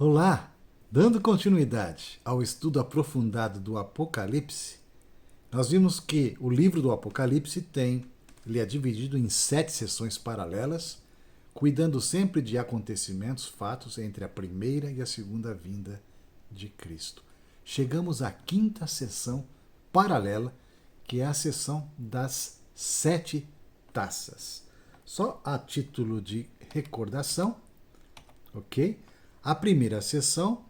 Olá! Dando continuidade ao estudo aprofundado do Apocalipse, nós vimos que o livro do Apocalipse ele é dividido em 7 sessões paralelas, cuidando sempre de acontecimentos, fatos entre a primeira e a segunda vinda de Cristo. Chegamos à 5ª sessão paralela, que é a sessão das 7 taças. Só a título de recordação, ok? A primeira sessão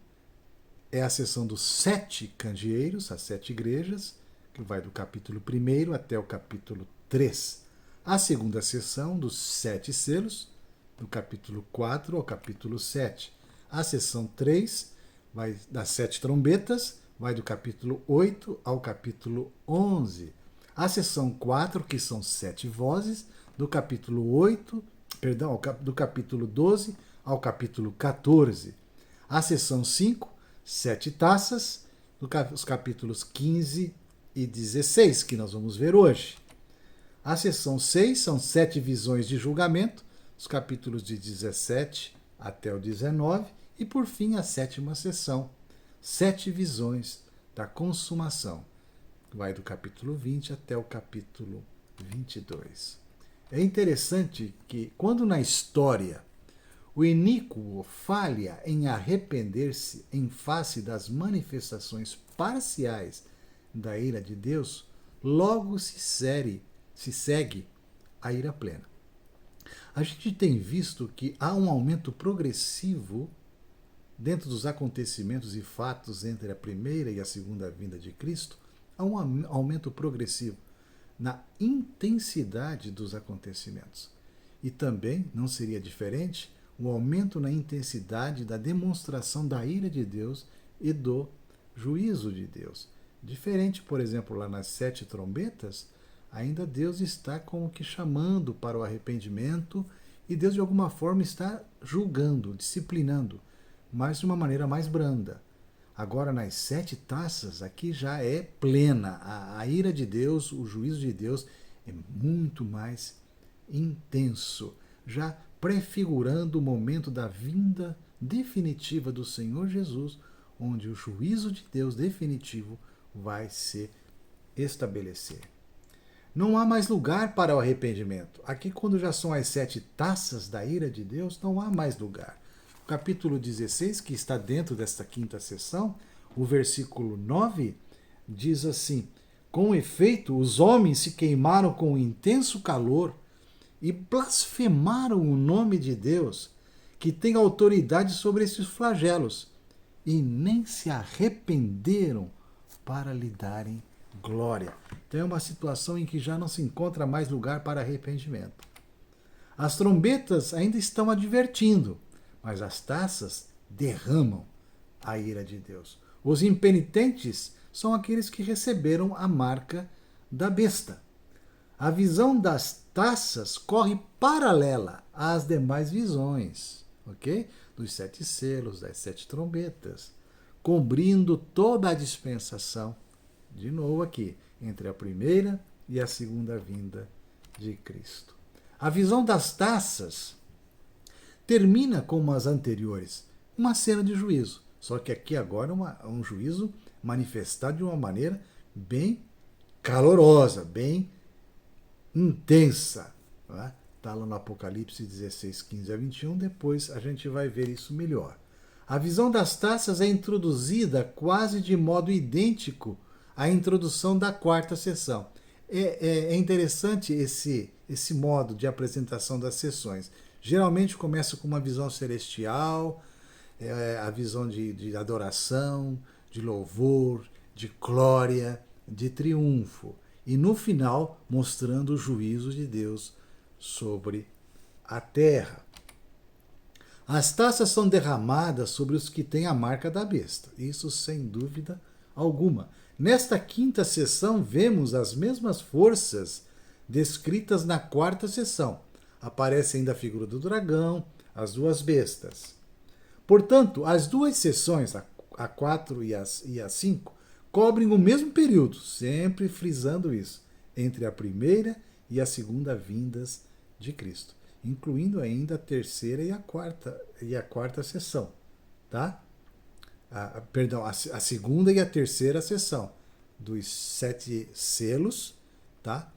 é a sessão dos 7 candeeiros, as 7 igrejas, que vai do capítulo 1 até o capítulo 3. A segunda sessão dos 7 selos, do capítulo 4 ao capítulo 7. A sessão 3 vai das 7 trombetas, vai do capítulo 8 ao capítulo 11. A sessão 4, que são 7 vozes, do capítulo 8, perdão, do capítulo 12 ao capítulo 14. A sessão 5, 7 taças, os capítulos 15 e 16, que nós vamos ver hoje. A sessão 6 são 7 visões de julgamento, os capítulos de 17 até o 19. E, por fim, a 7ª sessão, 7 visões da consumação, vai do capítulo 20 até o capítulo 22. É interessante que, quando na história o iníquo falha em arrepender-se em face das manifestações parciais da ira de Deus, logo se segue a ira plena. A gente tem visto que há um aumento progressivo dentro dos acontecimentos e fatos entre a primeira e a segunda vinda de Cristo, há um aumento progressivo na intensidade dos acontecimentos. E também, não seria diferente, um aumento na intensidade da demonstração da ira de Deus e do juízo de Deus. Diferente, por exemplo, lá nas 7 trombetas, ainda Deus está como que chamando para o arrependimento e Deus de alguma forma está julgando, disciplinando, mas de uma maneira mais branda. Agora, nas 7 taças, aqui já é plena. A ira de Deus, o juízo de Deus é muito mais intenso, já prefigurando o momento da vinda definitiva do Senhor Jesus, onde o juízo de Deus definitivo vai se estabelecer. Não há mais lugar para o arrependimento. Aqui, quando já são as 7 taças da ira de Deus, não há mais lugar. O capítulo 16, que está dentro desta 5ª sessão, o versículo 9, diz assim: com efeito, os homens se queimaram com intenso calor e blasfemaram o nome de Deus, que tem autoridade sobre esses flagelos, e nem se arrependeram para lhe darem glória. Então é uma situação em que já não se encontra mais lugar para arrependimento. As trombetas ainda estão advertindo, mas as taças derramam a ira de Deus. Os impenitentes são aqueles que receberam a marca da besta. A visão das taças corre paralela às demais visões, ok? Dos 7 selos, das 7 trombetas, cobrindo toda a dispensação, de novo aqui, entre a primeira e a segunda vinda de Cristo. A visão das taças termina como as anteriores, uma cena de juízo, só que aqui agora um juízo manifestado de uma maneira bem calorosa, bem intensa. Está lá no Apocalipse 16, 15 a 21, depois a gente vai ver isso melhor. A visão das taças é introduzida quase de modo idêntico à introdução da 4ª sessão. É interessante esse modo de apresentação das sessões. Geralmente começa com uma visão celestial, a visão de adoração, de louvor, de glória, de triunfo. E no final, mostrando o juízo de Deus sobre a terra. As taças são derramadas sobre os que têm a marca da besta. Isso sem dúvida alguma. Nesta 5ª sessão, vemos as mesmas forças descritas na 4ª sessão. Aparece ainda a figura do dragão, as 2 bestas. Portanto, as 2 sessões, a 4 e a 5, cobrem o mesmo período, sempre frisando isso, entre a primeira e a segunda vindas de Cristo, incluindo ainda a 3ª e a 4ª sessão. tá? Perdão, a segunda e a terceira sessão dos 7 selos, tá?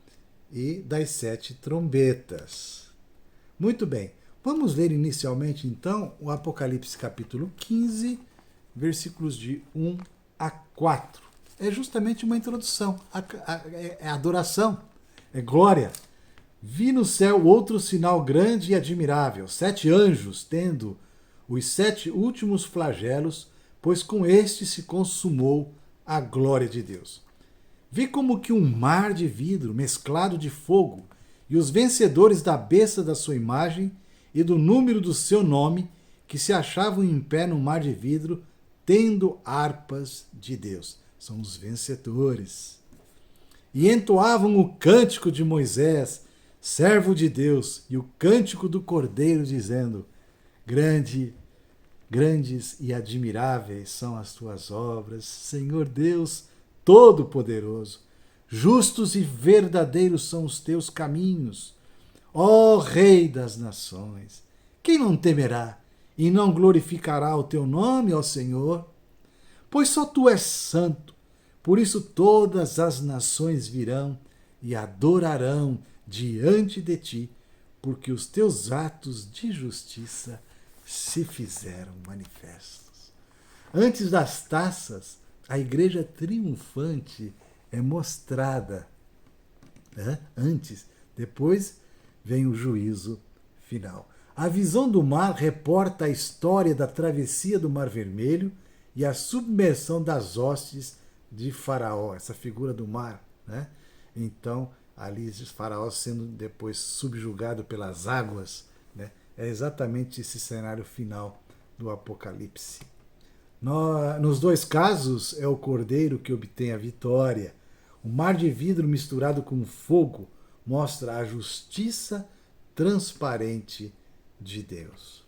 E das 7 trombetas. Muito bem. Vamos ler inicialmente, então, o Apocalipse capítulo 15, versículos de 1 a 4. É justamente uma introdução. É adoração, é glória. Vi no céu outro sinal grande e admirável, 7 anjos, tendo os 7 últimos flagelos, pois com este se consumou a glória de Deus. Vi como que um mar de vidro mesclado de fogo, e os vencedores da besta da sua imagem e do número do seu nome, que se achavam em pé no mar de vidro, tendo harpas de Deus. São os vencedores. E entoavam o cântico de Moisés, servo de Deus, e o cântico do Cordeiro, dizendo: Grandes e admiráveis são as tuas obras, Senhor Deus Todo-Poderoso. Justos e verdadeiros são os teus caminhos, ó Rei das nações. Quem não temerá e não glorificará o teu nome, ó Senhor? Pois só tu és santo, por isso todas as nações virão e adorarão diante de ti, porque os teus atos de justiça se fizeram manifestos. Antes das taças, a igreja triunfante é mostrada. Antes, depois vem o juízo final. A visão do mar reporta a história da travessia do Mar Vermelho e a submersão das hostes de Faraó, essa figura do mar. Então, ali Faraó sendo depois subjugado pelas águas. É exatamente esse cenário final do Apocalipse. Nos dois casos, é o Cordeiro que obtém a vitória. O mar de vidro misturado com fogo mostra a justiça transparente de Deus.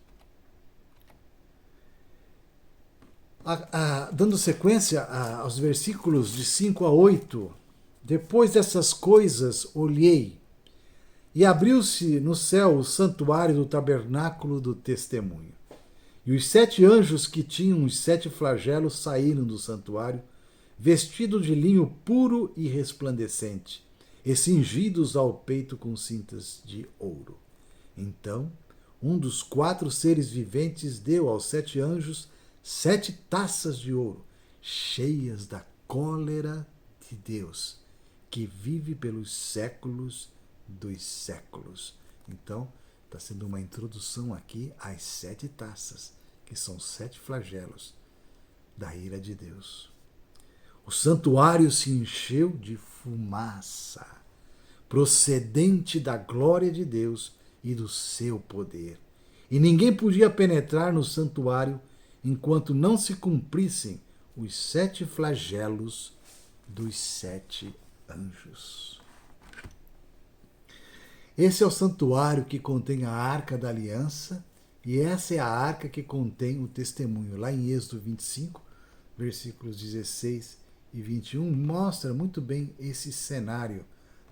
Dando sequência aos versículos de 5 a 8, depois dessas coisas olhei, e abriu-se no céu o santuário do tabernáculo do testemunho. E os 7 anjos que tinham os 7 flagelos saíram do santuário, vestidos de linho puro e resplandecente, e cingidos ao peito com cintas de ouro. Então, um dos 4 seres viventes deu aos 7 anjos 7 taças de ouro, cheias da cólera de Deus, que vive pelos séculos dos séculos. Então, está sendo uma introdução aqui às 7 taças, que são 7 flagelos da ira de Deus. O santuário se encheu de fumaça, procedente da glória de Deus e do seu poder. E ninguém podia penetrar no santuário enquanto não se cumprissem os 7 flagelos dos 7 anjos. Esse é o santuário que contém a Arca da Aliança, e essa é a arca que contém o testemunho. Lá em Êxodo 25, versículos 16 e 21, mostra muito bem esse cenário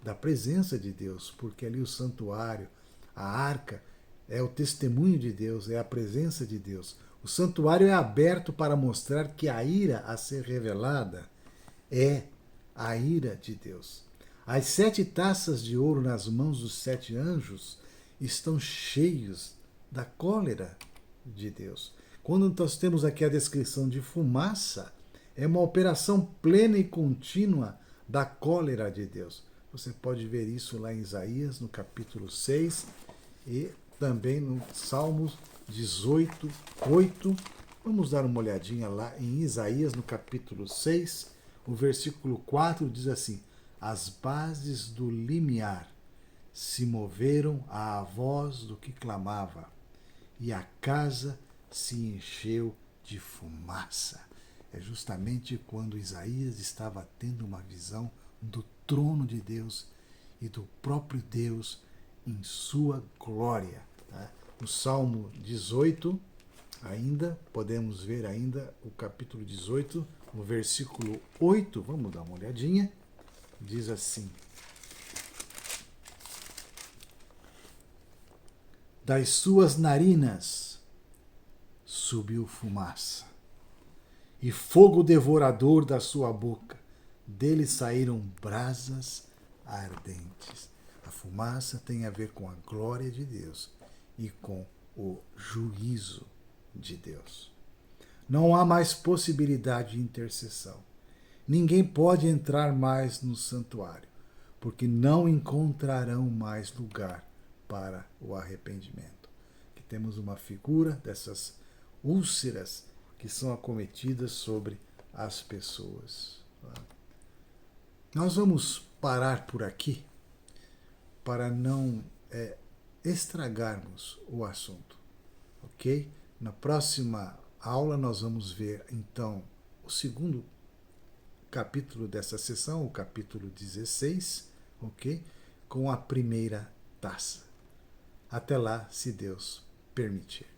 da presença de Deus, porque ali o santuário, a arca, é o testemunho de Deus, é a presença de Deus. O santuário é aberto para mostrar que a ira a ser revelada é a ira de Deus. As 7 taças de ouro nas mãos dos 7 anjos estão cheios da cólera de Deus. Quando nós temos aqui a descrição de fumaça, é uma operação plena e contínua da cólera de Deus. Você pode ver isso lá em Isaías, no capítulo 6, e também no Salmos 18, 8. Vamos dar uma olhadinha lá em Isaías, no capítulo 6, o versículo 4 diz assim: as bases do limiar se moveram à voz do que clamava, e a casa se encheu de fumaça. É justamente quando Isaías estava tendo uma visão do trono de Deus e do próprio Deus em sua glória. No Salmo 18, ainda, podemos ver ainda o capítulo 18, no versículo 8, vamos dar uma olhadinha, diz assim: das suas narinas subiu fumaça, e fogo devorador da sua boca. Dele saíram brasas ardentes. A fumaça tem a ver com a glória de Deus e com o juízo de Deus. Não há mais possibilidade de intercessão. Ninguém pode entrar mais no santuário, porque não encontrarão mais lugar para o arrependimento. Aqui temos uma figura dessas úlceras que são acometidas sobre as pessoas. Nós vamos parar por aqui para não estragarmos o assunto, ok? Na próxima aula nós vamos ver então o segundo capítulo dessa sessão, o capítulo 16, ok? Com a primeira taça. Até lá, se Deus permitir.